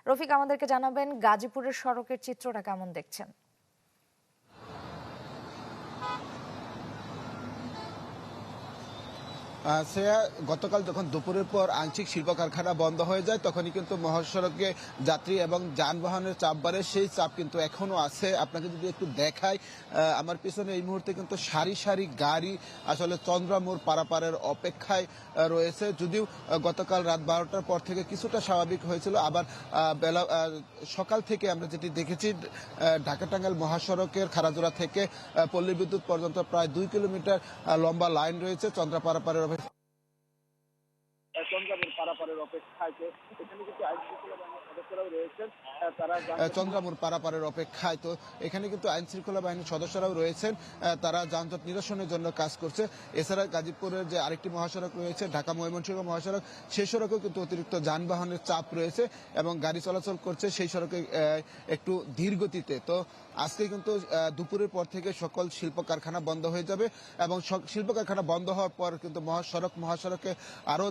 রফিক আমাদেরকে জানাবেন গাজীপুরের সড়কের চিত্রটা কেমন দেখছেন? গতকাল যখন দুপুরের পর আংশিক শিল্প কারখানা বন্ধ হয়ে যায় তখনই কিন্তু মহাসড়কে যাত্রী এবং যানবাহনের চাপ বাড়ে। সেই চাপ কিন্তু এখনো আছে। আপনাকে যদি একটু দেখাই, আমার পিছনে এই মুহূর্তে কিন্তু সারি সারি গাড়ি আসলে চন্দ্রামোড় পারাপারের অপেক্ষায় রয়েছে। যদিও গতকাল রাত 12টার পর থেকে কিছুটা স্বাভাবিক হয়েছিল, আবার বেলা সকাল থেকে আমরা যেটি দেখেছি ঢাকা টাঙ্গাইল মহাসড়কের খারাজোড়া থেকে পল্লী বিদ্যুৎ পর্যন্ত প্রায় 2 কিলোমিটার লম্বা লাইন রয়েছে চন্দ্রামোড় পারাপারের অপেক্ষায়। এখানে কিন্তু আইন শৃঙ্খলা বাহিনীর সদস্যরাও রয়েছেন, চন্দ্রামোড় পারাপারের অপেক্ষায়। তো এখানে কিন্তু আইন শৃঙ্খলা বাহিনীর সদস্যরাও রয়েছেন, তারা যানজট নিরসনের জন্য কাজ করছে। এছাড়া গাজীপুরের যে আরেকটি মহাসড়ক রয়েছে ঢাকা ময়মনসিংহ মহাসড়ক, সেই সড়কেও কিন্তু অতিরিক্ত যানবাহনের চাপ রয়েছে এবং গাড়ি চলাচল করছে সেই সড়কে একটু ধীর গতিতে। তো আজকে কিন্তু দুপুরের পর থেকে সকল শিল্প কারখানা বন্ধ হয়ে যাবে এবং শিল্প কারখানা বন্ধ হওয়ার পর কিন্তু মহাসড়কে আরো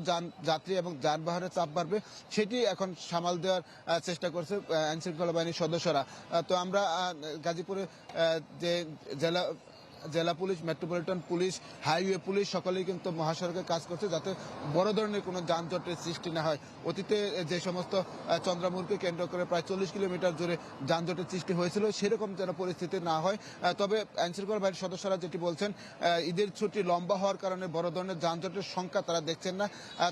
যাত্রী এবং যানবাহনের চাপ বাড়বে। সেটি এখন সামাল দেওয়ার চেষ্টা করছে আইন শৃঙ্খলা বাহিনীর সদস্যরা। তো আমরা গাজীপুরে যে জেলা police, metropolitan police, highway police সকলেই কিন্তু মহাসড়কে কাজ করছে যাতে বড় ধরনের কোনো যানজটের সৃষ্টি না হয়। অতীতে যে সমস্ত চন্দ্রামোড়কে কেন্দ্র করে প্রায় 40 কিলোমিটার জুড়ে যানজটের সৃষ্টি হয়েছিল সেরকম যেন পরিস্থিতি না হয়। তবে আইনশৃঙ্খলা বাহিনীর সদস্যরা যেটি বলছেন, ঈদের ছুটি লম্বা হওয়ার কারণে বড় ধরনের যানজটের সংখ্যা তারা দেখছেন না।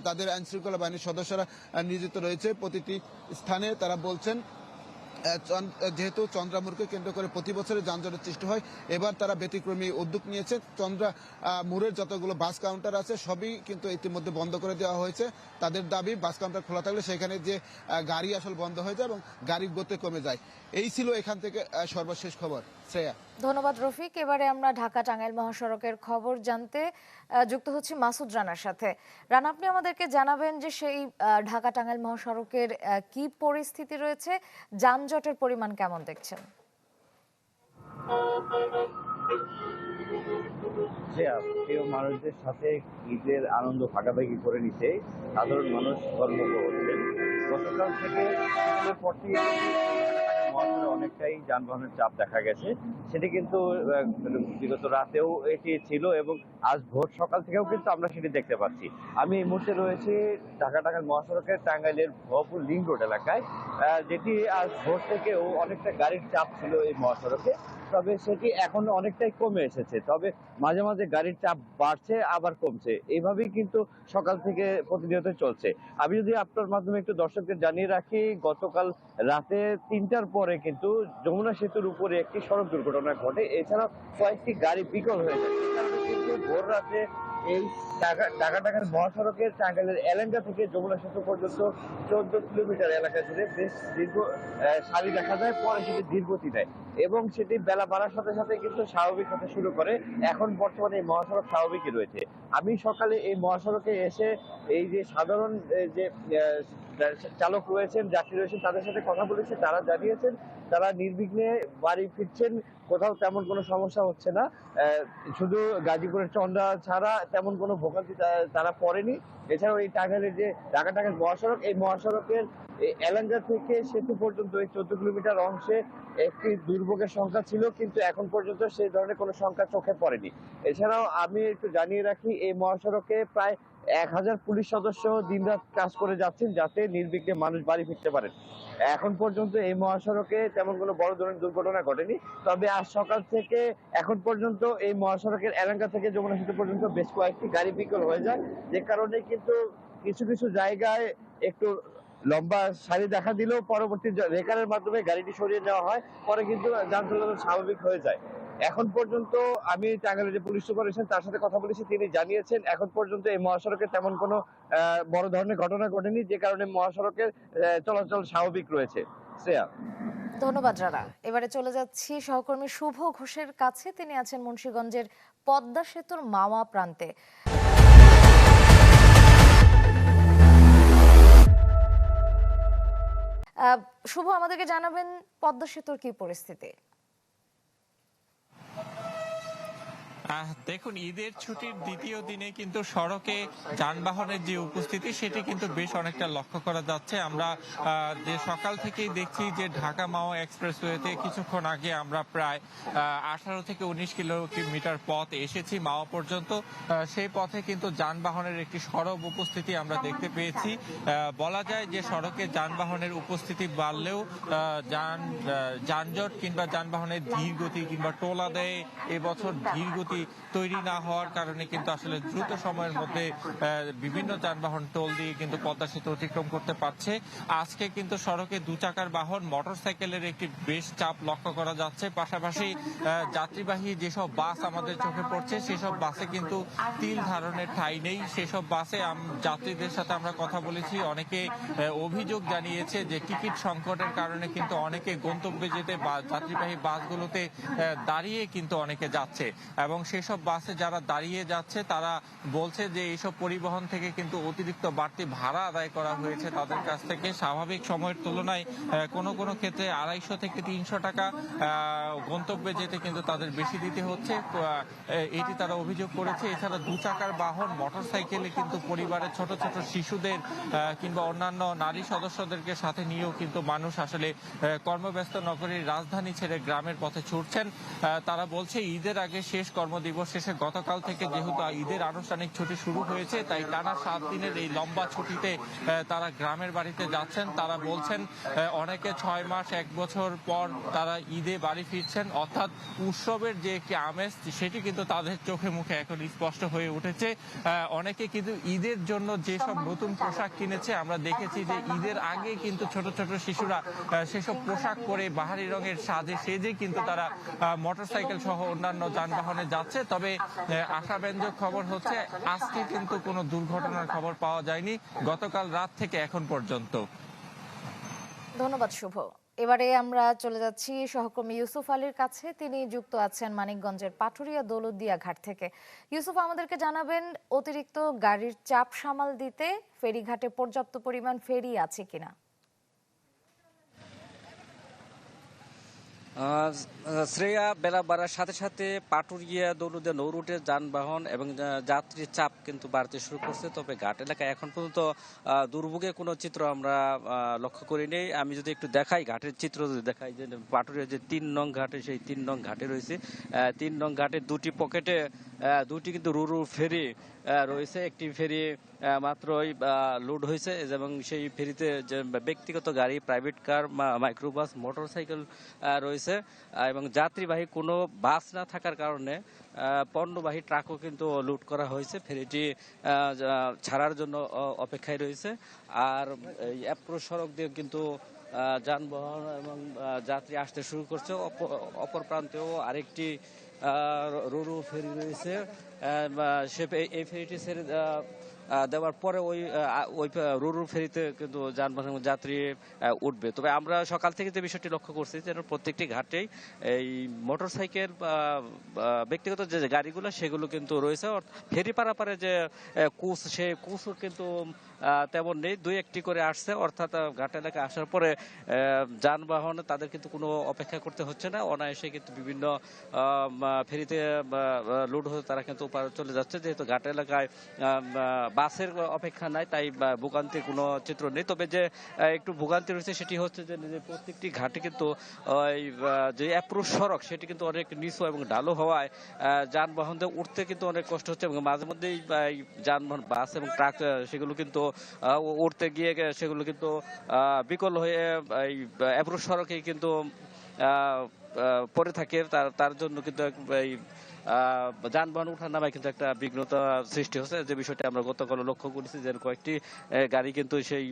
তাদের আইনশৃঙ্খলা বাহিনীর সদস্যরা নিয়োজিত রয়েছে প্রতিটি স্থানে। তারা বলছেন যেহেতু চন্দ্রামোড়কে কেন্দ্র করে প্রতি বছরে যানজটের সৃষ্টি হয়, এবার তারা ব্যতিক্রমী উদ্যোগ নিয়েছে। চন্দ্রামোড়ের যতগুলো বাস কাউন্টার আছে সবই কিন্তু ইতিমধ্যে বন্ধ করে দেওয়া হয়েছে। তাদের দাবি বাস কাউন্টার খোলা থাকলে সেখানে যে গাড়ি আসলে বন্ধ হয়ে যায় এবং গাড়ির গতি কমে যায়। এই ছিল এখান থেকে সর্বশেষ খবর। শ্রেয়া। ধন্যবাদ রফিক। এবারে আমরা ঢাকা টাঙ্গাইল মহাসড়কের খবর জানতে যুক্ত হচ্ছি মাসুদ রানার সাথে। রানা, আপনি আমাদেরকে জানাবেন যে সেই ঢাকা টাঙ্গাইল মহাসড়কের কি পরিস্থিতি রয়েছে, যানজটের পরিমাণ কেমন দেখছেন? প্রিয় মানুষদের সাথে ঈদের আনন্দ ভাগাভাগি করে নিতে সাধারণ মানুষ ধর্মঘট করছেন। গতকাল থেকে অনেকটাই যানবাহনের চাপ দেখা গেছে। সেটি কিন্তু বিগত রাতেও এটি ছিল এবং আজ ভোর সকাল থেকেও কিন্তু আমরা সেটি দেখতে পাচ্ছি। আমি এই মুহূর্তে রয়েছি ঢাকা টাঙ্গাইল মহাসড়কের টাঙ্গাইলের ভরপুর লিংক রোড এলাকায়, যেটি আজ ভোর থেকেও অনেকটা গাড়ির চাপ ছিল এই মহাসড়কে। তবে সেটি এখন অনেকটাই কমে এসেছে, তবে মাঝে মাঝে গাড়ির চাপ বাড়ছে আবার কমছে, এইভাবেই কিন্তু সকাল থেকে প্রতিনিয়ত চলছে। আমি যদি আপনার মাধ্যমে একটু দর্শকদের জানিয়ে রাখি, গতকাল রাতে 3টার পরে কিন্তু যমুনা সেতুর উপরে একটি সড়ক দুর্ঘটনা ঘটে। এছাড়াও কয়েকটি গাড়ি বিকল হয়ে যায়। কিন্তু ভোর রাতে এই ঢাকা টাঙ্গাইল মহাসড়কের টাঙ্গাইলের এলেঙ্গা থেকে যমুনা সেতু পর্যন্ত 14 কিলোমিটার এলাকা জুড়ে বেশ দীর্ঘ সারি দেখা যায়, পরে সেটি ধীরগতি নেয় এবং সেটি বেলা বাড়ার সাথে সাথে কিন্তু স্বাভাবিক হতে শুরু করে। এখন বর্তমানে এই মহাসড়ক স্বাভাবিকই রয়েছে। আমি সকালে এই মহাসড়কে এসে এই যে সাধারণ যে চালক রয়েছেন, যাত্রী রয়েছেন, তাদের সাথে কথা বলেছি। তারা জানিয়েছেন তারা নির্বিঘ্নে বাড়ি ফিরছেন, কোথাও তেমন কোনো সমস্যা হচ্ছে না। শুধু গাজীপুরের চন্দ্রা ছাড়া তেমন কোনো ভোগান্তি তারা পড়েনি। এছাড়াও এই টাঙ্গাইলের যে ঢাকা টাঙ্গাইল মহাসড়ক, এই মহাসড়কের এলাঙ্গা থেকে সেতু পর্যন্ত এই 14 কিলোমিটার অংশে একটি দুর্ভোগের সংখ্যা ছিল, কিন্তু এখন পর্যন্ত সেই ধরনের কোনো সংখ্যা চোখে পড়েনি। এছাড়াও আমি একটু জানিয়ে রাখি, এই মহাসড়কে প্রায় 1000 পুলিশ সদস্য দিনরাত কাজ করে যাচ্ছেন যাতে নির্বিঘ্নে মানুষ বাড়ি ফিরতে পারেন। এখন পর্যন্ত এই মহাসড়কে তেমন কোনো বড় ধরনের দুর্ঘটনা ঘটেনি। তবে আজ সকাল থেকে এখন পর্যন্ত এই মহাসড়কের এলাকা থেকে যমুনা সেতু পর্যন্ত বেশ কয়েকটি গাড়ি বিকল হয়ে যায়, যে কারণে কিন্তু কিছু কিছু জায়গায় একটু লম্বা সারি দেখা দিলেও পরবর্তী রেকারের মাধ্যমে গাড়িটি সরিয়ে নেওয়া হয়, পরে কিন্তু যান চলাচল স্বাভাবিক হয়ে যায়। এখন পর্যন্ত আমি টাঙ্গাইলের যে পুলিশ সুপার রয়েছেন তার সাথে কথা বলেছি, তিনি জানিয়েছেন এখন পর্যন্ত এই মহাসড়কে তেমন কোনো বড় ধরনের ঘটনা ঘটেনি, যে কারণে মহাসড়কের চলাচল স্বাভাবিক রয়েছে। শ্রেয়া। ধন্যবাদ রানা। এবারে চলে যাচ্ছি সহকর্মী শুভ ঘোষের কাছে। তিনি আছেন মুন্সিগঞ্জের পদ্মা সেতুর মাওয়া প্রান্তে। শুভ, আমাদেরকে জানাবেন পদ্মা সেতুর কি পরিস্থিতি? দেখুন, ঈদের ছুটির দ্বিতীয় দিনে কিন্তু সড়কে যানবাহনের যে উপস্থিতি সেটি কিন্তু বেশ অনেকটা লক্ষ্য করা যাচ্ছে। আমরা যে সকাল থেকেই দেখছি যে ঢাকা মাওয়া এক্সপ্রেসওয়েতে কিছুক্ষণ আগে আমরা প্রায় 18 থেকে 19 কিলোমিটার পথ এসেছি মাওয়া পর্যন্ত। সেই পথে কিন্তু যানবাহনের একটি সরব উপস্থিতি আমরা দেখতে পেয়েছি। বলা যায় যে সড়কে যানবাহনের উপস্থিতি বাড়লেও যানজট কিংবা যানবাহনের ধীর গতি কিংবা টোল আদায়ে এবছর ধীর গতি তৈরি না হওয়ার কারণে কিন্তু আসলে দ্রুত সময়ের মধ্যে বিভিন্ন যানবাহন টোল দিয়ে কিন্তু পদ্মা সেতু অতিক্রম করতে পারছে। আজকে কিন্তু সড়কে দু চাকার বাহন মোটরসাইকেলের একটি বেশ চাপ লক্ষ্য করা যাচ্ছে। পাশাপাশি যাত্রীবাহী যেসব বাস আমাদের চোখে পড়ছে সেসব বাসে কিন্তু তিল ধারণের ঠাঁই নেই। সেসব বাসে যাত্রীদের সাথে আমরা কথা বলেছি, অনেকে অভিযোগ জানিয়েছে যে টিকিট সংকটের কারণে কিন্তু অনেকে গন্তব্যে যেতে যাত্রীবাহী বাসগুলোতে দাঁড়িয়ে কিন্তু অনেকে যাচ্ছে এবং সেসব বাসে যারা দাঁড়িয়ে যাচ্ছে তারা বলছে যে এইসব পরিবহন থেকে কিন্তু অতিরিক্ত বাড়তি ভাড়া আদায় করা হয়েছে তাদের কাছ থেকে। স্বাভাবিক সময়ের তুলনায় কোনো কোনো ক্ষেত্রে 250 থেকে 300 টাকা গন্তব্যে যেতে কিন্তু তাদের বেশি দিতে হচ্ছে, এটি তারা অভিযোগ করেছে। এছাড়া দু চাকার বাহন মোটরসাইকেলে কিন্তু পরিবারের ছোট ছোট শিশুদের কিংবা অন্যান্য নারী সদস্যদেরকে সাথে নিয়েও কিন্তু মানুষ আসলে কর্মব্যস্ত নগরীর রাজধানী ছেড়ে গ্রামের পথে ছুটছেন। তারা বলছে ঈদের আগে শেষ কর্মদিবস শেষে গতকাল থেকে যেহেতু ঈদের আনুষ্ঠানিক ছুটি শুরু হয়েছে তাই টানা 7 দিনের এই লম্বা ছুটিতে তারা গ্রামের বাড়িতে যাচ্ছেন। তারা বলছেন অনেকে 6 মাস 1 বছর পর তারা ঈদে বাড়ি ফিরছেন, অর্থাৎ উৎসবের যে একটি আমেজ সেটি কিন্তু তাদের চোখে মুখে এখন স্পষ্ট হয়ে উঠেছে। অনেকে কিন্তু ঈদের জন্য যেসব নতুন পোশাক কিনেছে, আমরা দেখেছি যে ঈদের আগে কিন্তু ছোট ছোট শিশুরা সেসব পোশাক পরে বাহারি রঙের সাজে সেজে কিন্তু তারা মোটরসাইকেল সহ অন্যান্য যানবাহনে যাচ্ছে। তবে আশাব্যঞ্জক খবর হচ্ছে আজকে কিন্তু কোনো দুর্ঘটনার খবর পাওয়া যায়নি গতকাল রাত থেকে এখন পর্যন্ত। ধন্যবাদ শুভ। এবারে আমরা চলে যাচ্ছি সহকর্মী ইউসুফ আলীর কাছে। তিনি যুক্ত আছেন মানিকগঞ্জের পাটুরিয়া দৌলতদিয়া ঘাট থেকে। ইউসুফ, আমাদেরকে জানাবেন অতিরিক্ত গাড়ির চাপ সামাল দিতে ফেরিঘাটে পর্যাপ্ত পরিমাণ ফেরি আছে কিনা? শ্রেয়া, বেলা বাড়ার সাথে সাথে পাটুরিয়া দৌলতদিয়া নৌ রুটের যানবাহন এবং যাত্রীর চাপ কিন্তু বাড়তে শুরু করছে। তবে ঘাট এলাকায় এখন পর্যন্ত দুর্ভোগের কোনো চিত্র আমরা লক্ষ্য করিনি। আমি যদি একটু দেখাই ঘাটের চিত্র, যদি দেখাই যে পাটুরিয়া যে 3 নং ঘাটে, সেই 3 নং ঘাটে রয়েছে 3 নং ঘাটের দুটি পকেটে দুটি কিন্তু রুরু ফেরি রয়েছে। একটি ফেরি মাত্রই লোড হয়েছে এবং সেই ফেরিতে যে ব্যক্তিগত গাড়ি, প্রাইভেট কার, মাইক্রোবাস, মোটরসাইকেল রয়েছে এবং যাত্রীবাহী কোনো বাস না থাকার কারণে পণ্যবাহী ট্রাকও কিন্তু লুট করা হয়েছে। ফেরিটি ছাড়ার জন্য অপেক্ষায় রয়েছে। আর এই অ্যাপ্রোচ সড়ক দিয়ে কিন্তু যানবাহন এবং যাত্রী আসতে শুরু করছে। অপর প্রান্তেও আরেকটি রুরু ফেরি রয়েছে। এই ফেরিটি ছেড়ে দেওয়ার পরে ওই রুরু ফেরিতে কিন্তু যানবাহন যাত্রী উঠবে। তবে আমরা সকাল থেকে যে বিষয়টি লক্ষ্য করছি যেন প্রত্যেকটি ঘাটেই এই মোটরসাইকেল ব্যক্তিগত যে গাড়িগুলো সেগুলো কিন্তু রয়েছে। ফেরি পারাপারে যে কোচ, সেই কোচও কিন্তু তেমন নেই, 2-1টি করে আসছে। অর্থাৎ ঘাট এলাকায় আসার পরে যানবাহন তাদের কিন্তু কোনো অপেক্ষা করতে হচ্ছে না, অনায়াসে কিন্তু বিভিন্ন ফেরিতে লোড হয়ে তারা কিন্তু চলে যাচ্ছে। যেহেতু ঘাট এলাকায় বাসের অপেক্ষা নাই, তাই ভোগান্তির কোনো চিত্র নেই। তবে যে একটু ভোগান্তি রয়েছে সেটি হচ্ছে যে প্রত্যেকটি ঘাটে কিন্তু যে অ্যাপ্রোচ সড়ক সেটি কিন্তু অনেক নিচু এবং ঢালু হওয়ায় যানবাহনদের উঠতে কিন্তু অনেক কষ্ট হচ্ছে এবং মাঝে মধ্যেই যানবাহন, বাস এবং ট্রাক সেগুলো কিন্তু উঠতে গিয়ে সেগুলো কিন্তু বিকল হয়ে এই অ্যাপ্রোচ সড়কে কিন্তু পড়ে থাকে। তার জন্য কিন্তু এই যানবাহন উঠার নামে কিন্তু একটা বিঘ্নতা সৃষ্টি হচ্ছে, যে বিষয়টি আমরা গতকাল লক্ষ্য করেছি যে কয়েকটি গাড়ি কিন্তু সেই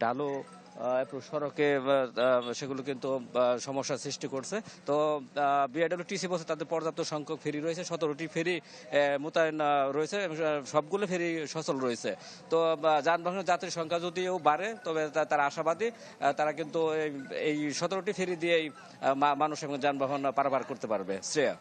ঢালু সড়কে সেগুলো কিন্তু সমস্যার সৃষ্টি করছে। তো বিআরডব্লিউটিসি বলছে তাদের পর্যাপ্ত সংখ্যক ফেরি রয়েছে, 17টি ফেরি মোতায়েন রয়েছে, সবগুলো ফেরি সচল রয়েছে। তো যানবাহনের যাত্রীর সংখ্যা যদিও বাড়ে তবে তারা আশাবাদী, তারা কিন্তু এই 17টি ফেরি দিয়েই মানুষ এবং যানবাহন পারাপার করতে পারবে। শ্রেয়া।